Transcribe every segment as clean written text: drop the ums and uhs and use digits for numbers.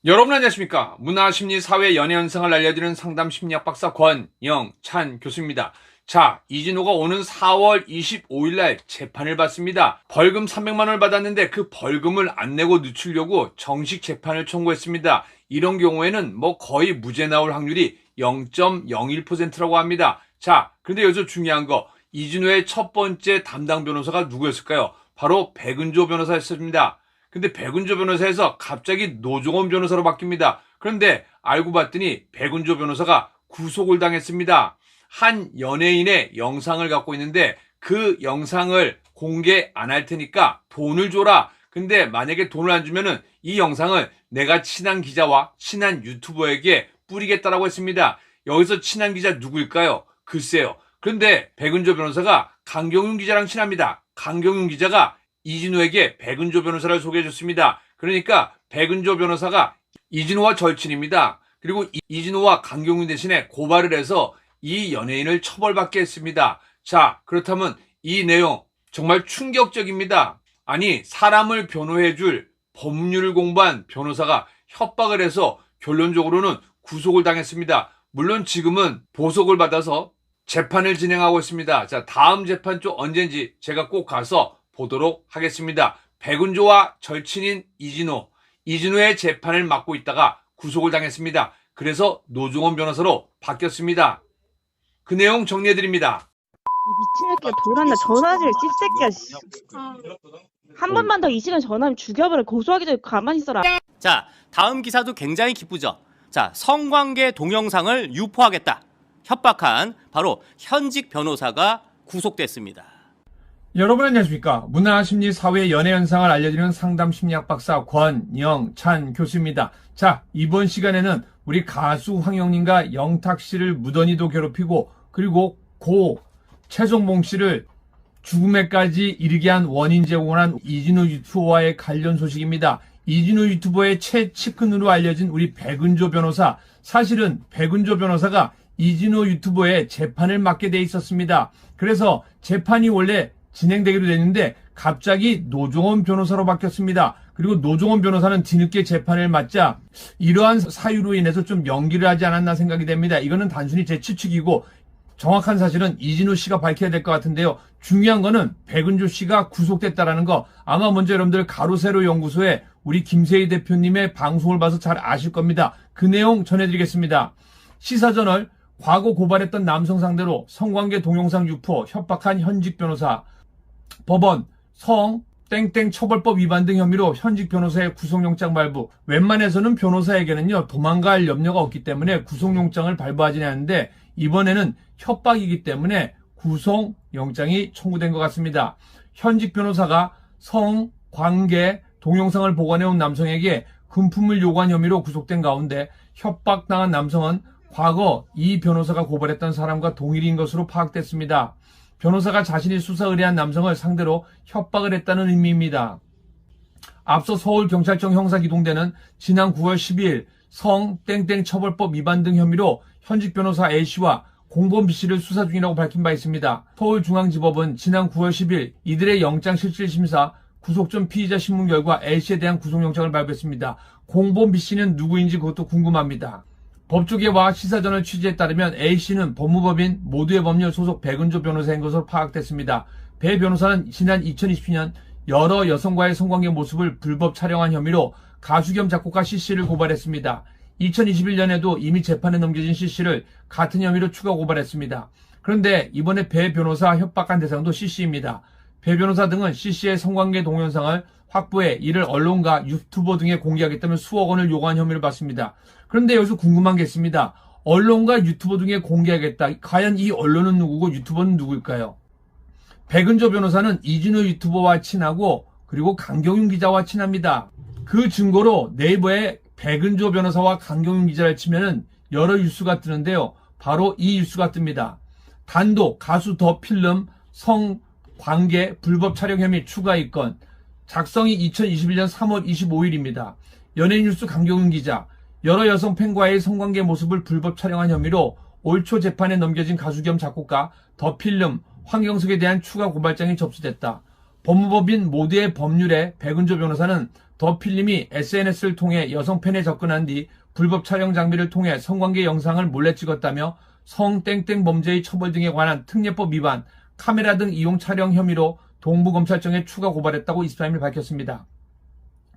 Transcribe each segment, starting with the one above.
여러분 안녕하십니까? 문화, 심리, 사회, 연애 현상을 알려드리는 상담 심리학 박사 권영찬 교수입니다. 자, 이진호가 오는 4월 25일 날 재판을 받습니다. 벌금 300만 원을 받았는데 그 벌금을 안 내고 늦추려고 정식 재판을 청구했습니다. 이런 경우에는 거의 무죄 나올 확률이 0.01%라고 합니다. 자, 그런데 여기서 중요한 거, 이진호의 첫 번째 담당 변호사가 누구였을까요? 바로 백은조 변호사였습니다. 근데 백은조 변호사에서 갑자기 노종원 변호사로 바뀝니다. 그런데 알고 봤더니 백은조 변호사가 구속을 당했습니다. 한 연예인의 영상을 갖고 있는데 그 영상을 공개 안 할 테니까 돈을 줘라. 근데 만약에 돈을 안 주면은 이 영상을 내가 친한 기자와 친한 유튜버에게 뿌리겠다라고 했습니다. 여기서 친한 기자 누구일까요? 글쎄요. 그런데 백은조 변호사가 강경윤 기자랑 친합니다. 강경윤 기자가 이진호에게 백은조 변호사를 소개해줬습니다. 그러니까 백은조 변호사가 이진호와 절친입니다. 그리고 이진호와 강경윤 대신에 고발을 해서 이 연예인을 처벌받게 했습니다. 자, 그렇다면 이 내용 정말 충격적입니다. 아니, 사람을 변호해줄 법률을 공부한 변호사가 협박을 해서 결론적으로는 구속을 당했습니다. 물론 지금은 보석을 받아서 재판을 진행하고 있습니다. 자, 다음 재판 쪽 언젠지 제가 꼭 가서 보도록 하겠습니다. 백은조와 절친인 이진호의 재판을 맡고 있다가 구속을 당했습니다. 그래서 노종원 변호사로 바뀌었습니다. 그 내용 정리해드립니다. 이 미친 새끼가 돌았나? 전화질 씹새끼야. 한 번만 더 이 시간 전화하면 죽여버려. 고소하기 전에 가만히 있어라. 자, 다음 기사도 굉장히 기쁘죠. 자, 성관계 동영상을 유포하겠다 협박한 바로 현직 변호사가 구속됐습니다. 여러분 안녕하십니까? 문화, 심리, 사회, 연애 현상을 알려드리는 상담 심리학 박사 권영찬 교수입니다. 자, 이번 시간에는 우리 가수 황영님과 영탁 씨를 무던히도 괴롭히고 그리고 고 최종봉 씨를 죽음에까지 이르게 한 원인 제공을 한 이진호 유튜버와의 관련 소식입니다. 이진호 유튜버의 최측근으로 알려진 우리 백은조 변호사, 사실은 백은조 변호사가 이진호 유튜버의 재판을 맡게 돼 있었습니다. 그래서 재판이 원래 진행되기로 됐는데 갑자기 노종원 변호사로 바뀌었습니다. 그리고 노종원 변호사는 뒤늦게 재판을 맡자 이러한 사유로 인해서 좀 연기를 하지 않았나 생각이 됩니다. 이거는 단순히 제 추측이고 정확한 사실은 이진호 씨가 밝혀야 될 것 같은데요. 중요한 거는 백은조 씨가 구속됐다라는 거, 아마 먼저 여러분들 가로세로 연구소에 우리 김세희 대표님의 방송을 봐서 잘 아실 겁니다. 그 내용 전해드리겠습니다. 시사저널, 과거 고발했던 남성 상대로 성관계 동영상 유포 협박한 현직 변호사, 법원 성 땡땡 처벌법 위반 등 혐의로 현직 변호사의 구속영장 발부. 웬만해서는 변호사에게는요 도망갈 염려가 없기 때문에 구속영장을 발부하지 않는데 이번에는 협박이기 때문에 구속영장이 청구된 것 같습니다. 현직 변호사가 성관계 동영상을 보관해온 남성에게 금품을 요구한 혐의로 구속된 가운데 협박당한 남성은 과거 이 변호사가 고발했던 사람과 동일인 것으로 파악됐습니다. 변호사가 자신이 수사 의뢰한 남성을 상대로 협박을 했다는 의미입니다. 앞서 서울경찰청 형사기동대는 지난 9월 12일 성 땡땡 처벌법 위반 등 혐의로 현직 변호사 A씨와 공범 B씨를 수사 중이라고 밝힌 바 있습니다. 서울중앙지법은 지난 9월 10일 이들의 영장실질심사 구속 전 피의자 신문 결과 A씨에 대한 구속영장을 발부했습니다. 공범 B씨는 누구인지 그것도 궁금합니다. 법조계와 시사저널 취재에 따르면 A씨는 법무법인 모두의 법률 소속 백은조 변호사인 것으로 파악됐습니다. 배 변호사는 지난 2020년 여러 여성과의 성관계 모습을 불법 촬영한 혐의로 가수 겸 작곡가 C씨를 고발했습니다. 2021년에도 이미 재판에 넘겨진 C씨를 같은 혐의로 추가 고발했습니다. 그런데 이번에 배 변호사 협박한 대상도 C씨입니다. 배 변호사 등은 C씨의 성관계 동영상을 확보해 이를 언론과 유튜버 등에 공개하겠다며 수억 원을 요구한 혐의를 받습니다. 그런데 여기서 궁금한 게 있습니다. 언론과 유튜버 등에 공개하겠다. 과연 이 언론은 누구고 유튜버는 누구일까요? 백은조 변호사는 이진호 유튜버와 친하고 그리고 강경윤 기자와 친합니다. 그 증거로 네이버에 백은조 변호사와 강경윤 기자를 치면은 여러 뉴스가 뜨는데요. 바로 이 뉴스가 뜹니다. 단독 가수 더 필름 성관계 불법 촬영 혐의 추가 입건. 작성이 2021년 3월 25일입니다. 연예뉴스 강경윤 기자, 여러 여성 팬과의 성관계 모습을 불법 촬영한 혐의로 올 초 재판에 넘겨진 가수 겸 작곡가 더 필름 황경석에 대한 추가 고발장이 접수됐다. 법무법인 모두의 법률의 백은조 변호사는 더 필름이 SNS를 통해 여성 팬에 접근한 뒤 불법 촬영 장비를 통해 성관계 영상을 몰래 찍었다며 성땡땡 범죄의 처벌 등에 관한 특례법 위반, 카메라 등 이용 촬영 혐의로 동부검찰청에 추가 고발했다고 23일 밝혔습니다.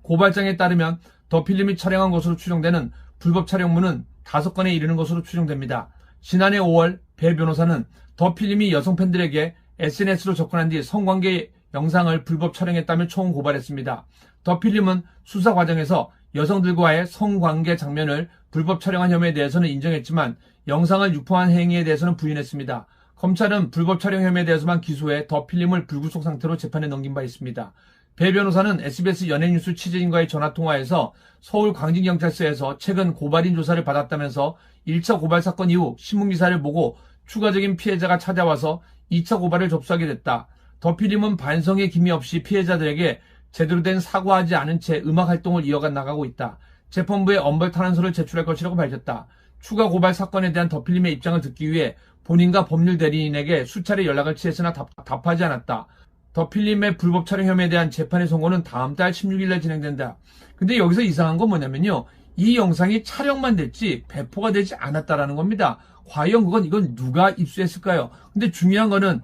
고발장에 따르면 더 필름이 촬영한 것으로 추정되는 불법 촬영물은 5건에 이르는 것으로 추정됩니다. 지난해 5월 배 변호사는 더 필름이 여성 팬들에게 SNS로 접근한 뒤 성관계 영상을 불법 촬영했다며 총 고발했습니다. 더 필름은 수사 과정에서 여성들과의 성관계 장면을 불법 촬영한 혐의에 대해서는 인정했지만 영상을 유포한 행위에 대해서는 부인했습니다. 검찰은 불법 촬영 혐의에 대해서만 기소해 더 필름을 불구속 상태로 재판에 넘긴 바 있습니다. 배 변호사는 SBS 연예뉴스 취재진과의 전화통화에서 서울 광진경찰서에서 최근 고발인 조사를 받았다면서 1차 고발 사건 이후 신문기사를 보고 추가적인 피해자가 찾아와서 2차 고발을 접수하게 됐다. 더 필름은 반성의 기미 없이 피해자들에게 제대로 된 사과하지 않은 채 음악 활동을 이어가 나가고 있다. 재판부에 엄벌 탄원서를 제출할 것이라고 밝혔다. 추가 고발 사건에 대한 더 필름의 입장을 듣기 위해 본인과 법률 대리인에게 수차례 연락을 취했으나 답하지 않았다. 더 필름의 불법 촬영 혐의에 대한 재판의 선고는 다음 달 16일에 진행된다. 근데 여기서 이상한 건 뭐냐면요. 이 영상이 촬영만 됐지 배포가 되지 않았다라는 겁니다. 과연 이건 누가 입수했을까요? 근데 중요한 거는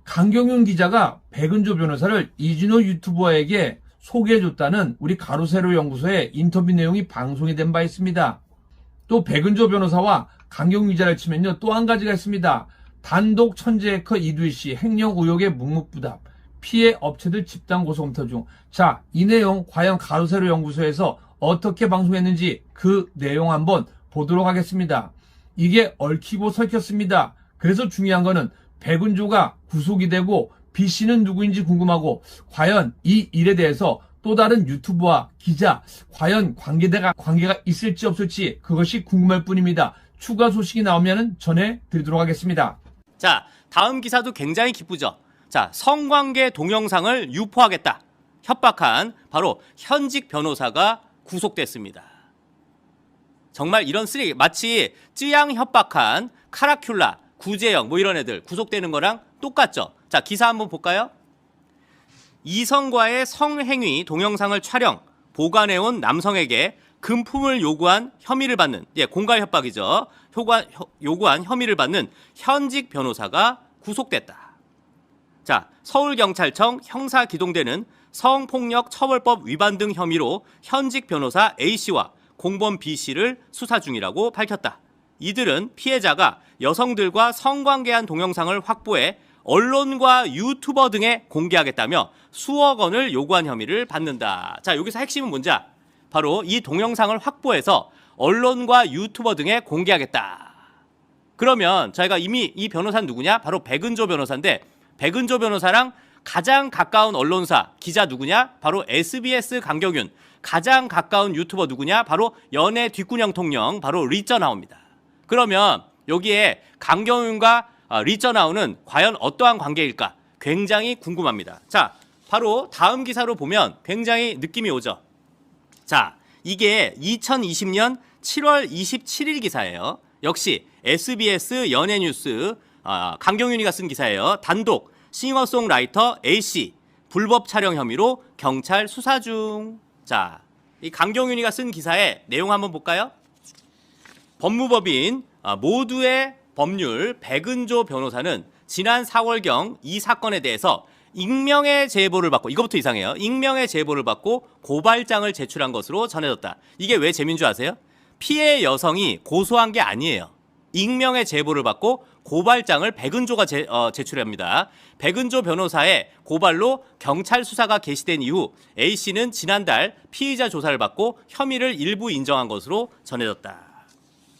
강경윤 기자가 백은조 변호사를 이진호 유튜버에게 소개해줬다는 우리 가로세로 연구소의 인터뷰 내용이 방송이 된 바 있습니다. 또 백은조 변호사와 강경윤 기자를 치면요. 또 한 가지가 있습니다. 단독 천재 해커 이두희 씨 횡령 의혹의 묵묵부답. 피해 업체들 집단 고소 검토 중. 자, 이 내용 과연 가로세로 연구소에서 어떻게 방송했는지 그 내용 한번 보도록 하겠습니다. 이게 얽히고 설켰습니다. 그래서 중요한 거는 백은조가 구속이 되고 B씨는 누구인지 궁금하고 과연 이 일에 대해서 또 다른 유튜버와 기자 과연 관계가 있을지 없을지 그것이 궁금할 뿐입니다. 추가 소식이 나오면 전해드리도록 하겠습니다. 자, 다음 기사도 굉장히 기쁘죠. 자, 성관계 동영상을 유포하겠다. 협박한 바로 현직 변호사가 구속됐습니다. 정말 이런 쓰레기, 마치 쯔양 협박한 카라큘라, 구재영 뭐 이런 애들 구속되는 거랑 똑같죠. 자, 기사 한번 볼까요? 이성과의 성행위 동영상을 촬영, 보관해온 남성에게 금품을 요구한 혐의를 받는, 공갈 협박이죠. 요구한 혐의를 받는 현직 변호사가 구속됐다. 자, 서울경찰청 형사기동대는 성폭력 처벌법 위반 등 혐의로 현직 변호사 A씨와 공범 B씨를 수사 중이라고 밝혔다. 이들은 피해자가 여성들과 성관계한 동영상을 확보해 언론과 유튜버 등에 공개하겠다며 수억 원을 요구한 혐의를 받는다. 자, 여기서 핵심은 뭔지 바로 이 동영상을 확보해서 언론과 유튜버 등에 공개하겠다. 그러면 저희가 이미 이 변호사는 누구냐? 바로 백은조 변호사인데 백은조 변호사랑 가장 가까운 언론사 기자 누구냐? 바로 SBS 강경윤. 가장 가까운 유튜버 누구냐? 바로 연애 뒷구녕 통령 바로 리쩌나우입니다. 그러면 여기에 강경윤과 리쩌나우는 과연 어떠한 관계일까? 굉장히 궁금합니다. 자, 바로 다음 기사로 보면 굉장히 느낌이 오죠. 자, 이게 2020년 7월 27일 기사예요. 역시 SBS 연예뉴스 강경윤이가 쓴 기사예요. 단독 싱어송라이터 A씨 불법 촬영 혐의로 경찰 수사 중. 자, 이 강경윤이가 쓴 기사의 내용 한번 볼까요? 법무법인 모두의 법률 백은조 변호사는 지난 4월경 이 사건에 대해서 익명의 제보를 받고, 이것부터 이상해요. 익명의 제보를 받고 고발장을 제출한 것으로 전해졌다. 이게 왜 재미인 줄 아세요? 피해 여성이 고소한 게 아니에요. 익명의 제보를 받고 고발장을 백은조가 제출합니다. 백은조 변호사의 고발로 경찰 수사가 개시된 이후 A씨는 지난달 피의자 조사를 받고 혐의를 일부 인정한 것으로 전해졌다.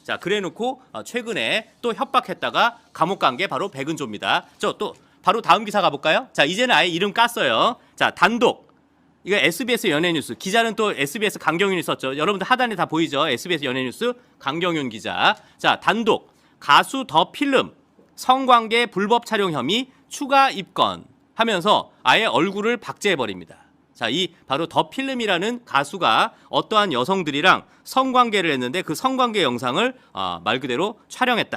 자, 그래놓고 최근에 또 협박했다가 감옥 간 게 바로 백은조입니다. 또 바로 다음 기사 가볼까요? 자, 이제는 아예 이름 깠어요. 자, 단독. 이거 SBS 연예뉴스. 기자는 또 SBS 강경윤이 썼죠. 여러분들 하단에 다 보이죠? SBS 연예뉴스 강경윤 기자. 자, 단독. 가수 더 필름. 성관계 불법 촬영 혐의 추가 입건 하면서 아예 얼굴을 박제해버립니다. 자, 이 바로 더 필름이라는 가수가 어떠한 여성들이랑 성관계를 했는데 그 성관계 영상을 말 그대로 촬영했다.